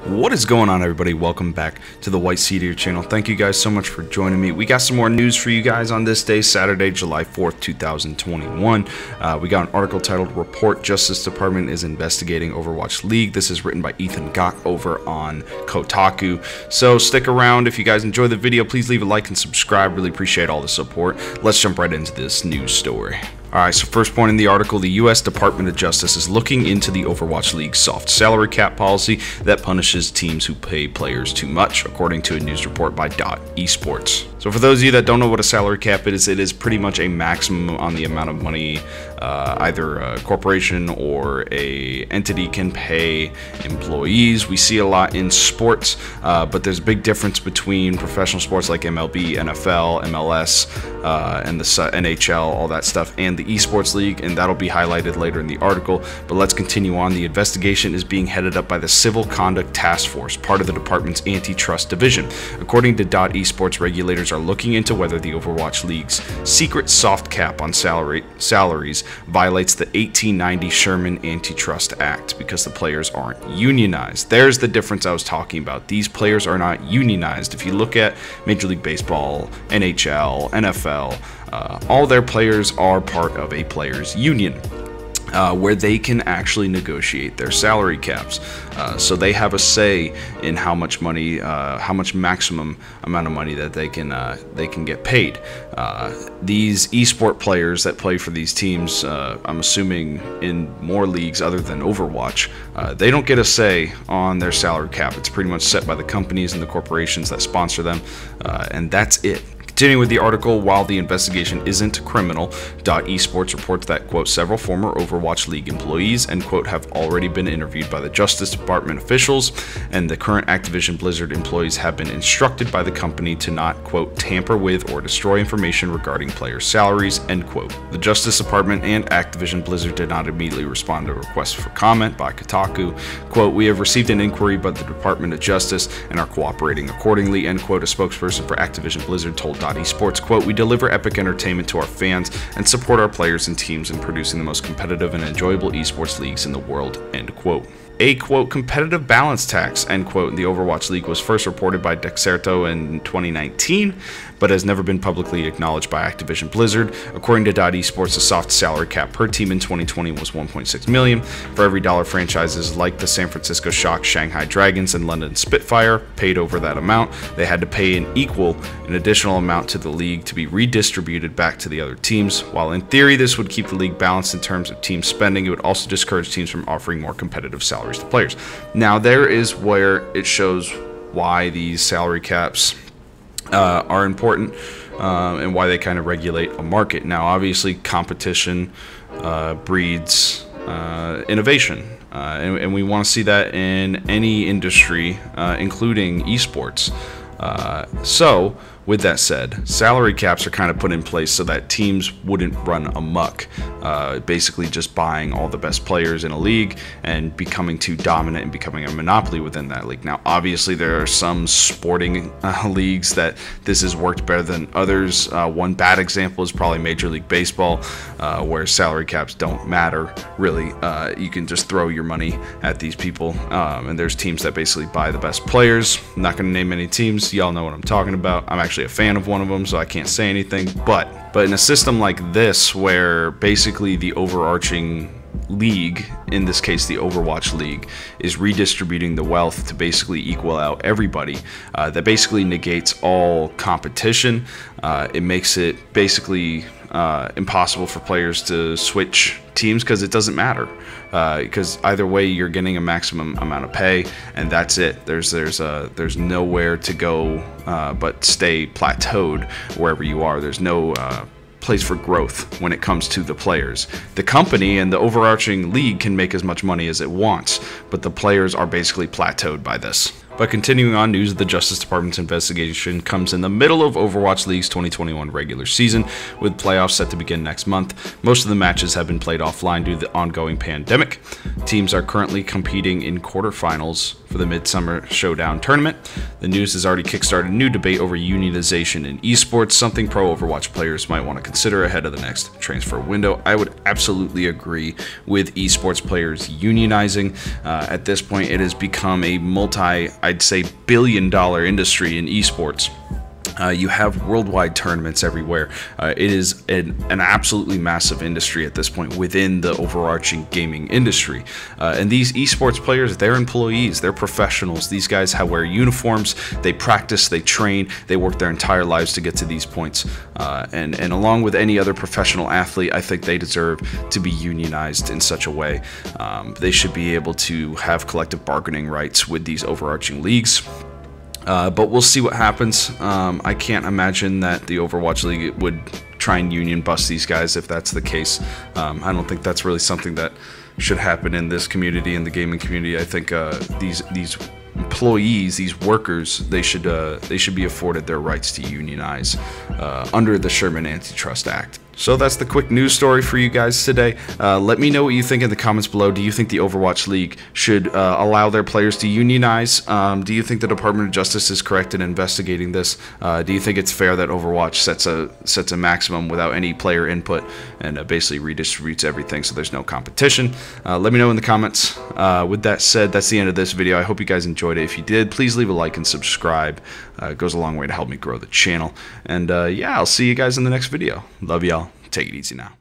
What is going on, everybody? Welcome back to the White Seed channel. Thank you guys so much for joining me. We got some more news for you guys on this day, Saturday, July 4th, 2021. We got an article titled "Report Justice Department is Investigating Overwatch League." This is written by Ethan Gach over on Kotaku. So stick around. If you guys enjoy the video, please leave a like and subscribe. Really appreciate all the support. Let's jump right into this news story. Alright, so first point in the article, the U.S. Department of Justice is looking into the Overwatch League's soft salary cap policy that punishes teams who pay players too much, according to a news report by esports. So for those of you that don't know what a salary cap is, it is pretty much a maximum on the amount of money either a corporation or a entity can pay employees. We see a lot in sports, but there's a big difference between professional sports like MLB, NFL, MLS, and the NHL, all that stuff, and the esports league, and that'll be highlighted later in the article. But let's continue on. The investigation is being headed up by the Civil Conduct Task Force, part of the department's antitrust division. According to esports, regulators are looking into whether the Overwatch League's secret soft cap on salaries violates the 1890 Sherman Antitrust Act because the players aren't unionized. There's the difference I was talking about. These players are not unionized. If you look at Major League Baseball, NHL, NFL, all their players are part of a players' union, where they can actually negotiate their salary caps. So they have a say in how much money, how much maximum amount of money that they can get paid. These esport players that play for these teams, I'm assuming in more leagues other than Overwatch, they don't get a say on their salary cap. It's pretty much set by the companies and the corporations that sponsor them, and that's it. Continuing with the article, while the investigation isn't criminal, esports reports that, quote, several former Overwatch League employees, end quote, have already been interviewed by the Justice Department officials, and the current Activision Blizzard employees have been instructed by the company to not, quote, tamper with or destroy information regarding players' salaries, end quote. The Justice Department and Activision Blizzard did not immediately respond to a request for comment by Kotaku. Quote, we have received an inquiry by the Department of Justice and are cooperating accordingly, end quote. A spokesperson for Activision Blizzard told esports, quote, we deliver epic entertainment to our fans and support our players and teams in producing the most competitive and enjoyable esports leagues in the world, end quote. A, quote, competitive balance tax, end quote, in the Overwatch League was first reported by Dexerto in 2019, but has never been publicly acknowledged by Activision Blizzard. According to esports, the soft salary cap per team in 2020 was $1.6 million. For every dollar franchises like the San Francisco Shock, Shanghai Dragons, and London Spitfire paid over that amount, they had to pay an additional amount to the league to be redistributed back to the other teams. While in theory this would keep the league balanced in terms of team spending, it would also discourage teams from offering more competitive salaries to players. Now there is where it shows why these salary caps are important, and why they kind of regulate a market. Now obviously competition breeds innovation, and we want to see that in any industry, including esports. So with that said, salary caps are kind of put in place so that teams wouldn't run amok, basically just buying all the best players in a league and becoming too dominant and becoming a monopoly within that league. Now, obviously, there are some sporting leagues that this has worked better than others. One bad example is probably Major League Baseball, where salary caps don't matter, really. You can just throw your money at these people, and there's teams that basically buy the best players. I'm not going to name any teams. Y'all know what I'm talking about. I'm actually a fan of one of them, so I can't say anything, but in a system like this, where basically the overarching league, in this case the Overwatch League, is redistributing the wealth to basically equal out everybody, that basically negates all competition. It makes it basically impossible for players to switch teams because it doesn't matter, because either way you're getting a maximum amount of pay, and that's it. There's nowhere to go but stay plateaued wherever you are. There's no place for growth when it comes to the players. The company and the overarching league can make as much money as it wants, but the players are basically plateaued by this. But continuing on, news of the Justice Department's investigation comes in the middle of Overwatch League's 2021 regular season, with playoffs set to begin next month. Most of the matches have been played offline due to the ongoing pandemic. Teams are currently competing in quarterfinals for the Midsummer Showdown tournament. The news has already kickstarted a new debate over unionization in esports, something pro Overwatch players might want to consider ahead of the next transfer window. I would absolutely agree with esports players unionizing. At this point, it has become a I'd say billion-dollar industry in esports. You have worldwide tournaments everywhere. It is an absolutely massive industry at this point within the overarching gaming industry. And these esports players, they're employees, they're professionals. These guys wear uniforms, they practice, they train, they work their entire lives to get to these points. And along with any other professional athlete, I think they deserve to be unionized in such a way. They should be able to have collective bargaining rights with these overarching leagues. But we'll see what happens. I can't imagine that the Overwatch League would try and union bust these guys if that's the case. I don't think that's really something that should happen in this community, in the gaming community. I think these employees, these workers, they should be afforded their rights to unionize under the Sherman Antitrust Act. So that's the quick news story for you guys today. Let me know what you think in the comments below. Do you think the Overwatch League should allow their players to unionize? Do you think the Department of Justice is correct in investigating this? Do you think it's fair that Overwatch sets a maximum without any player input and basically redistributes everything so there's no competition? Let me know in the comments. With that said, that's the end of this video. I hope you guys enjoyed it. If you did, please leave a like and subscribe. It goes a long way to help me grow the channel. And yeah, I'll see you guys in the next video. Love y'all. Take it easy now.